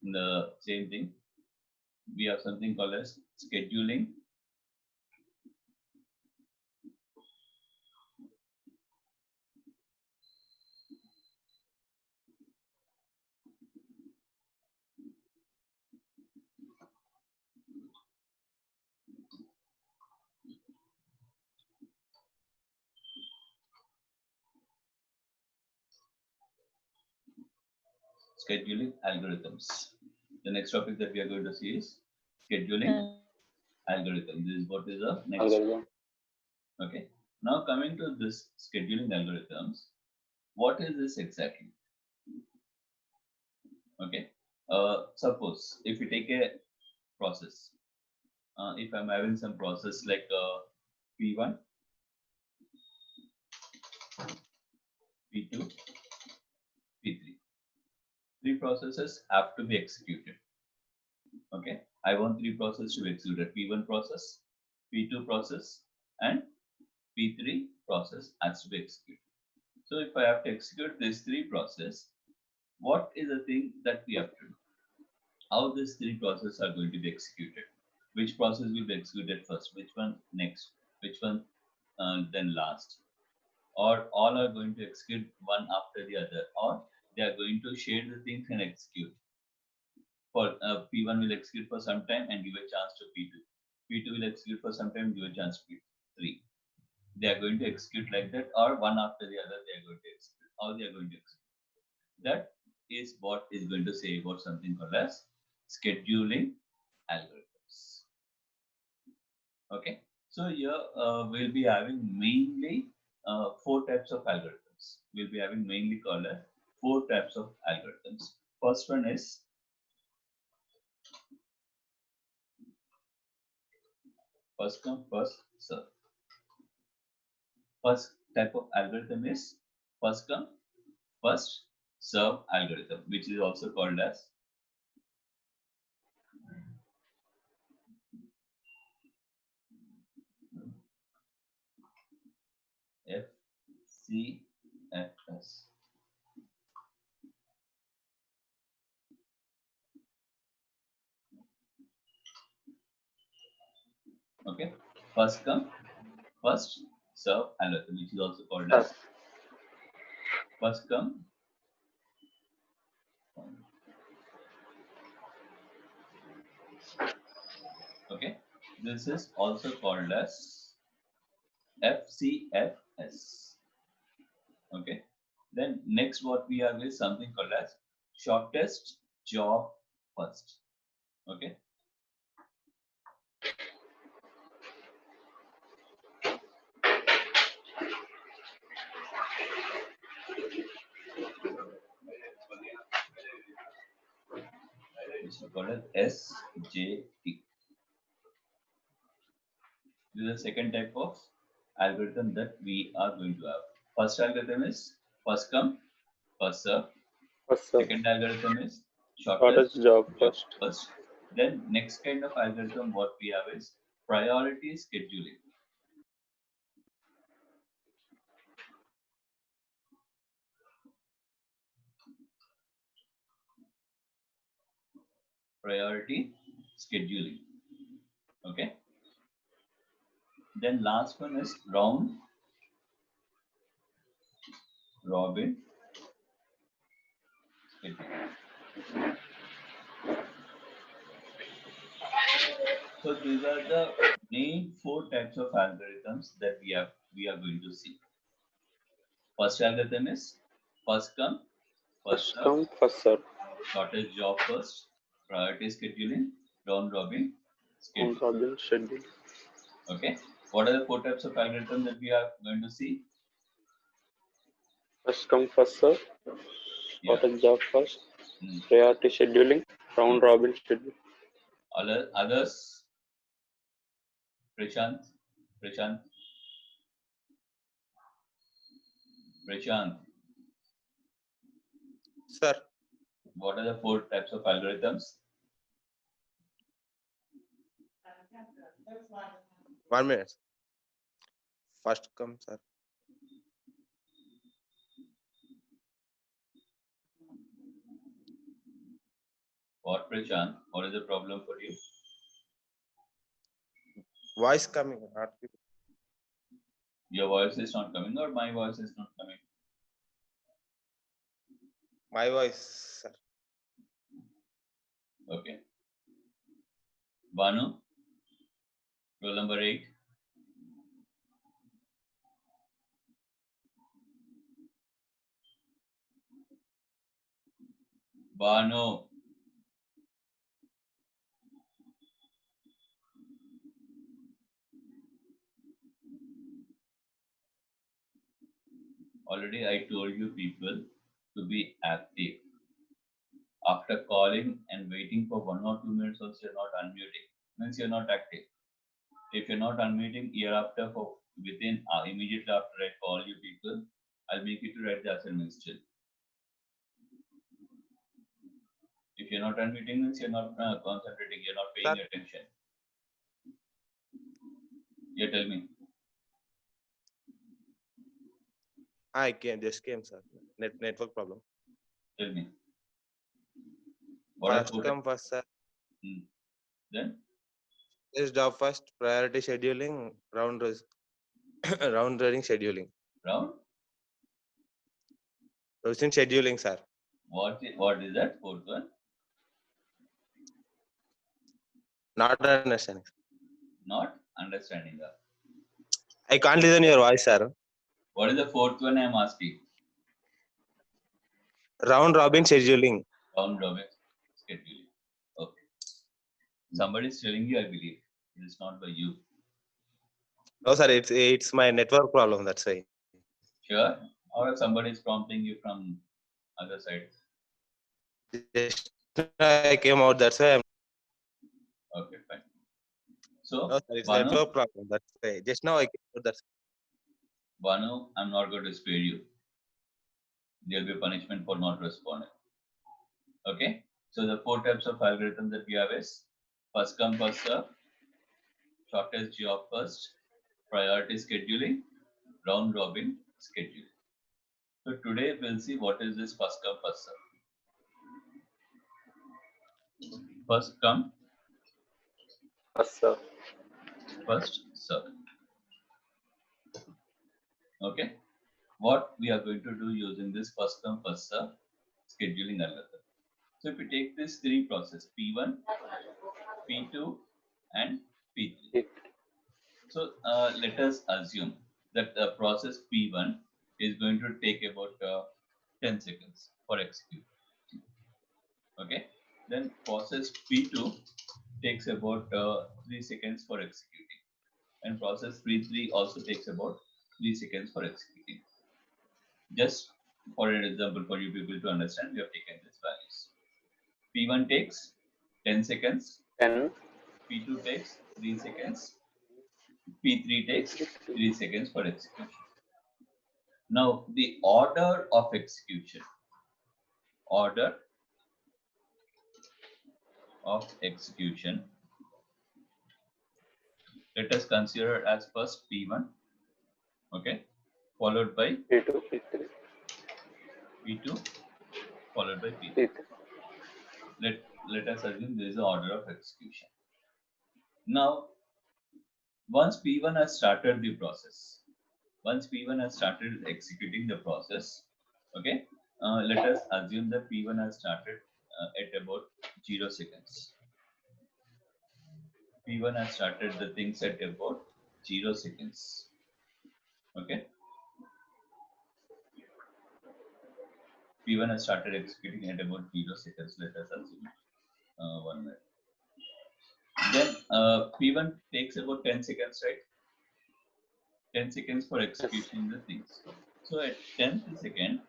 the same thing. We have something called as scheduling. Scheduling algorithms. The next topic that we are going to see is scheduling algorithm. This is what is the next. Algorithm. Okay. Now coming to this scheduling algorithms, what is this exactly? Okay. Suppose if you take a process, if I'm having some process like P1, P2, P3. Three processes have to be executed. Okay. I want three processes to be executed. P1 process, P2 process, and P3 process has to be executed. So if I have to execute these three processes, what is the thing that we have to do? How these three processes are going to be executed? Which process will be executed first? Which one next? Which one then last? Or all are going to execute one after the other? Or they are going to share the things and execute? For P1 will execute for some time and give a chance to P2. P2 will execute for some time, give a chance to P3. They are going to execute like that, or one after the other they are going to execute. How they are going to execute? That is what is going to say about something called as scheduling algorithms. Okay, so here we'll be having mainly four types of algorithms. We'll be having mainly called as four types of algorithms. First one is first come first serve. First type of algorithm is first come first serve algorithm, which is also called as FCFS. Okay, first come first serve algorithm, which is also called as first come okay, this is also called as FCFS. Okay, then next what we have is something called as shortest job first. Okay, this is called as SJT. This is the second type of algorithm that we are going to have. First algorithm is first come first serve. First serve. Second algorithm is Shortest shortest job job first. first. Then next kind of algorithm what we have is priority scheduling. Priority scheduling. Okay. Then last one is round robin scheduling. So these are the main four types of algorithms that we are going to see. First algorithm is first come, first First serve, come, first serve. shortest job first, priority scheduling, round robin On scheduling. Robin schedule. Okay. What are the four types of algorithm that we are going to see? First come, first serve. Yeah. Shortest job first. Mm. Priority scheduling. Round robin schedule. Others, Prashant, Prashant, Prashant. Sir, What are the four types of algorithms? 1 minute. First come, sir. What, Prashant? What is the problem for you? Voice coming. Not Your voice is not coming, or my voice is not coming? my voice, sir. Okay. Banu, roll number 8. Banu. Already I told you people to be active. After calling and waiting for 1 or 2 minutes also you're not unmuting, means you're not active. If you're not unmuting hereafter for within immediately after I call you people, I'll make you to write the assignment still. If you're not unmuting means you're not concentrating, you're not paying Sir. attention. Yeah, tell me. I just came, sir. Network problem. Tell me. What are First four come first, sir. then? This job first. Priority scheduling. Round round running scheduling. Round? Routine scheduling, sir. What is that? Fourth one? Not understanding. Not understanding that. I can't listen your voice, sir. What is the fourth one I'm asking? Round robin scheduling. Round robin scheduling. Okay. Somebody is telling you, I believe. It is not by you. No, sir. It's my network problem. That's why. Sure? Or if somebody is prompting you from other side. Just I came out. That's why. Okay, fine. So, No, sir. It's Banu, network problem. That's why. Just now I came out. That's Banu, I'm not going to spare you. There will be punishment for not responding. Okay? So the 4 types of algorithms that we have is first come, first serve, shortest job first, priority scheduling, round robin scheduling. So today we'll see what is this first come, first serve. First come, First serve. first serve. Okay? What we are going to do using this first come, first serve scheduling algorithm. So if we take this 3 process, P1, P2, and P3. So let us assume that the process P1 is going to take about 10 seconds for execute. Okay. Then process P2 takes about 3 seconds for executing. And process P3 also takes about 3 seconds for executing. Just for an example, for you people to understand, we have taken these values. P1 takes 10 seconds. 10. P2 takes 3 seconds. P3 takes 3 seconds for execution. Now, the order of execution. Order of execution. Let us consider as first P1, okay, followed by P2, P3. P2, followed by P3. P3. Let us assume there is an order of execution. Now, once P1 has started the process, once P1 has started executing the process, okay, let us assume that P1 has started at about 0 seconds. P1 has started the things at about 0 seconds. Okay. P1 has started executing at about 0 seconds. Let us assume 1 minute. Then P1 takes about 10 seconds, right? 10 seconds for executing the things. So at 10th second,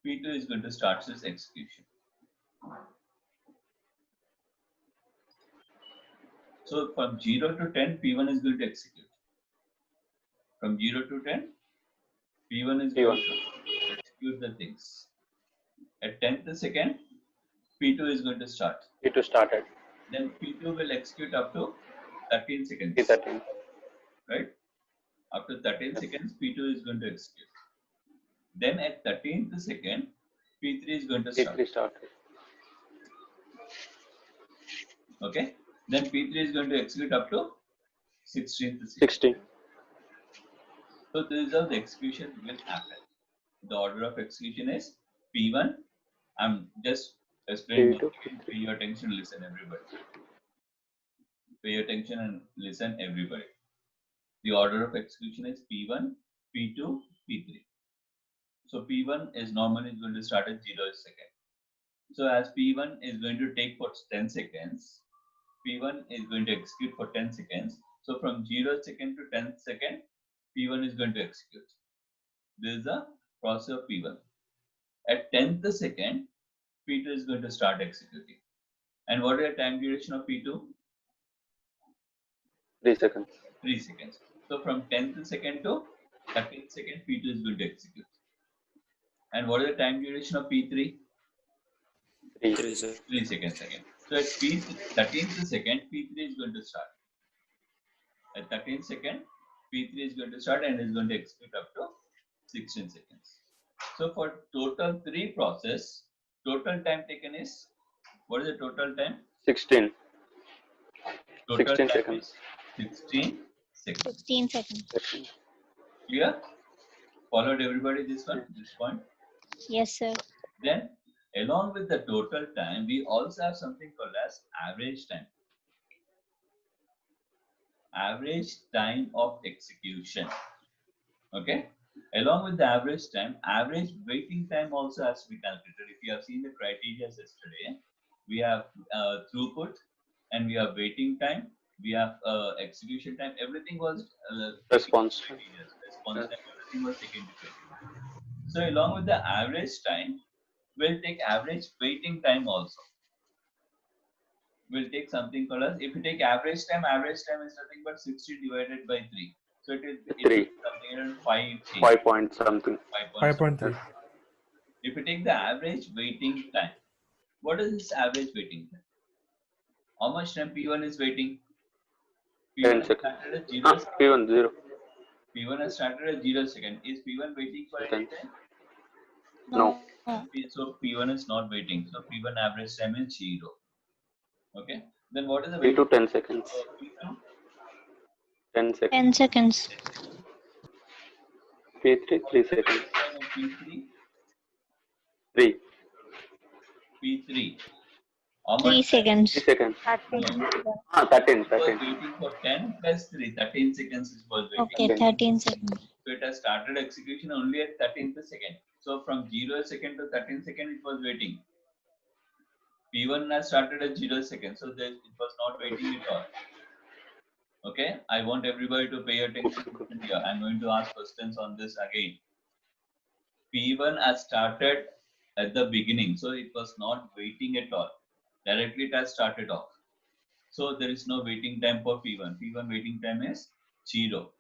P2 is going to start this execution. So from 0 to 10, P1 is going to execute. From 0 to 10, P1 is going to execute the things. At 10th second, P2 is going to start. P2 started. Then P2 will execute up to 13 seconds. P13. Right? After 13 seconds, P2 is going to execute. Then at 13th second, P3 is going to start. P3 started. Okay. Then P3 is going to execute up to 16th. 16. So this is how the execution will happen. The order of execution is P1. I'm just explaining. P2, Pay your attention, listen everybody. Pay attention and listen everybody. The order of execution is P1, P2, P3. So P1 is normally going to start at 0 second. So as P1 is going to take for 10 seconds, P1 is going to execute for 10 seconds. So from 0 second to 10 second, P1 is going to execute. This is the process of P1. At 10th second, P2 is going to start executing. And what is the time duration of P2? 3 seconds. 3 seconds. So from 10th second to 13th second, P2 is going to execute. And what is the time duration of P3? 3. 3 seconds again. So at 13th second, P3 is going to start. At 13th second, P3 is going to start and is going to execute up to 16 seconds. So for total 3 process, total time taken is, what is the total time? 16. Total 16 time seconds. is 16 seconds. 16 seconds. Clear? Followed everybody this point? Yes, sir. Then along with the total time, we also have something called as average time. Average time of execution. Okay. Along with the average time, average waiting time also has to be calculated. If you have seen the criteria yesterday, we have throughput and we have waiting time, we have execution time. Everything was Response. Response time, everything was taken into account. So along with the average time, we'll take average waiting time also. We'll take something called as, if you take average time is nothing but 60 divided by 3. So it is 3. something around 5. 5 point something. 5.3. If you take the average waiting time, what is this average waiting time? How much time P1 is waiting? 10 seconds. started at 0 Ah, P1 0. P1 has started at 0 second. Is P1 waiting for any Seconds. time? No. So P1 is not waiting. So P1 average time is 0. Okay. Then what is the P2 10 seconds. P2? 10 seconds. 10 seconds. P3 3 seconds. P3? 3. P3. How 3 much? 3 seconds. seconds. 13. Ah, 13. It was 13. waiting for 10 plus 3. 13 seconds it was waiting. Okay, 13 seconds. So it has started execution only at 13th second. So from 0 second to 13 second it was waiting. P1 has started at 0 second. So it was not waiting at all. Okay, I want everybody to pay attention here. I'm going to ask questions on this again. P1 has started at the beginning, so it was not waiting at all. Directly it has started off. So there is no waiting time for P1. P1 waiting time is 0.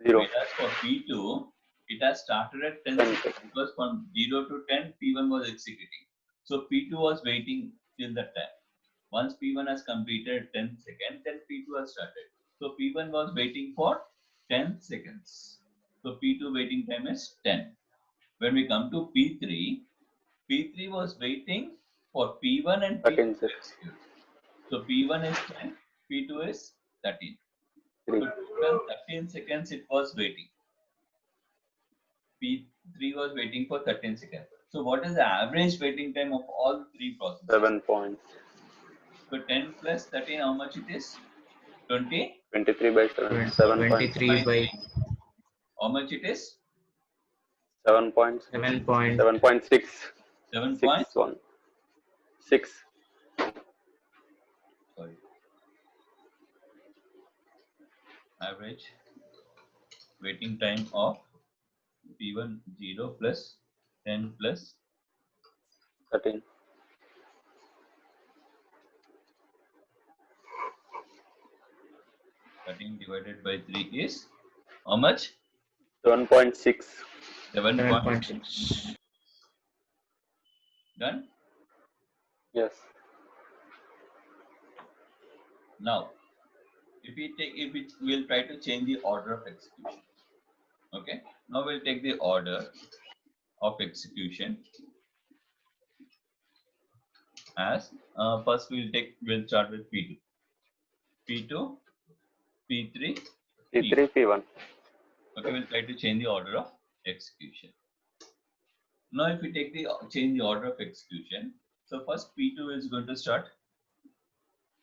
0. Whereas for P2, it has started at 10 seconds because from 0 to 10, P1 was executing. So P2 was waiting till that time. Once P1 has completed 10 seconds, then P2 has started. So P1 was waiting for 10 seconds. So P2 waiting time is 10. When we come to P3, P3 was waiting for P1 and P2 to execute. So P1 is 10, P2 is 13. So 3. total 13 seconds it was waiting. P3 was waiting for 13 seconds. So what is the average waiting time of all 3 processes? 7 points. So 10 plus 13, how much it is? 20? 23 by 7. 7 points. 23 by How much it is? 7 points. 7 point 7.6. 7 6 points? 1. 6. Sorry. Average waiting time of P1 0 plus 10 plus 13. 13 divided by 3 is how much? 7.6. 7.6. Done? Yes. Now, we'll try to change the order of execution. Okay. Now we'll take the order of execution. as first we'll start with P2. P2, P3, P3, P1. Okay, we'll try to change the order of execution. Now, if we take the change the order of execution, so first P2 is going to start.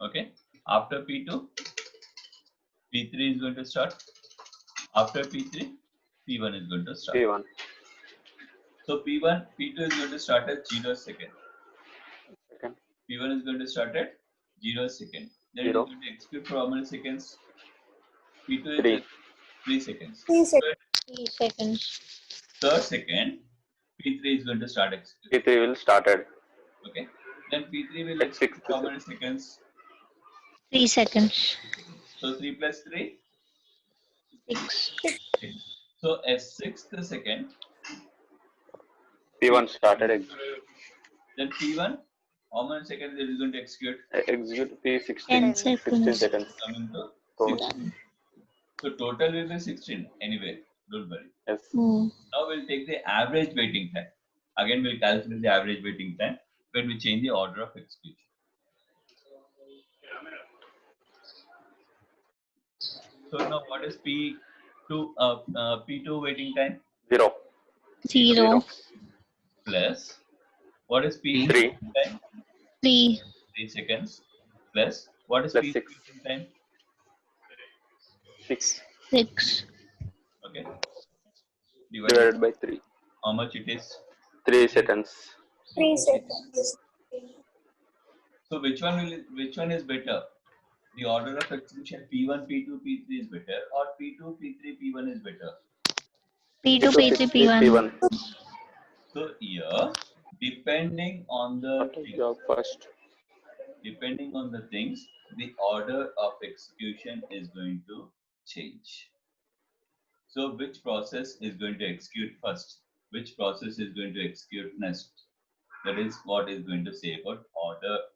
Okay, after P2, P3 is going to start. After P3, P1 is going to start. P1. So P2 is going to start at 0 second. Second. P1 is going to start at 0 second. Then it is 0. going to execute for how many seconds? P2 is 3. at 3 seconds. 3 seconds. 3 seconds. Third second, P3 is going to start executing. P3 will started. Okay. Then P3 will At execute 6 for how many seconds? 3 seconds. So 3 plus 3? 6. 6. So at 6th second, P1 started. then P1, how many seconds it is going to execute? Execute P16. 10 16 seconds. seconds. Coming to Total. 16. So total will be 16 anyway. Don't worry. Yes. Hmm. Now we'll take the average waiting time. Again, we'll calculate the average waiting time when we change the order of execution. So now what is P2 waiting time 0. 0. plus what is P3 3. waiting time? 3. 3 seconds plus what is Plus P3 6. waiting time? 6. 6. Okay. Divided by 3. How much it is? 3 seconds. 3 seconds. So which one is better? The order of execution P1, P2, P3 is better, or P2, P3, P1 is better? P2, P3, P1. P1. So here, depending on the What is job first? depending on the things, the order of execution is going to change. So which process is going to execute first? Which process is going to execute next? That is what is going to say about order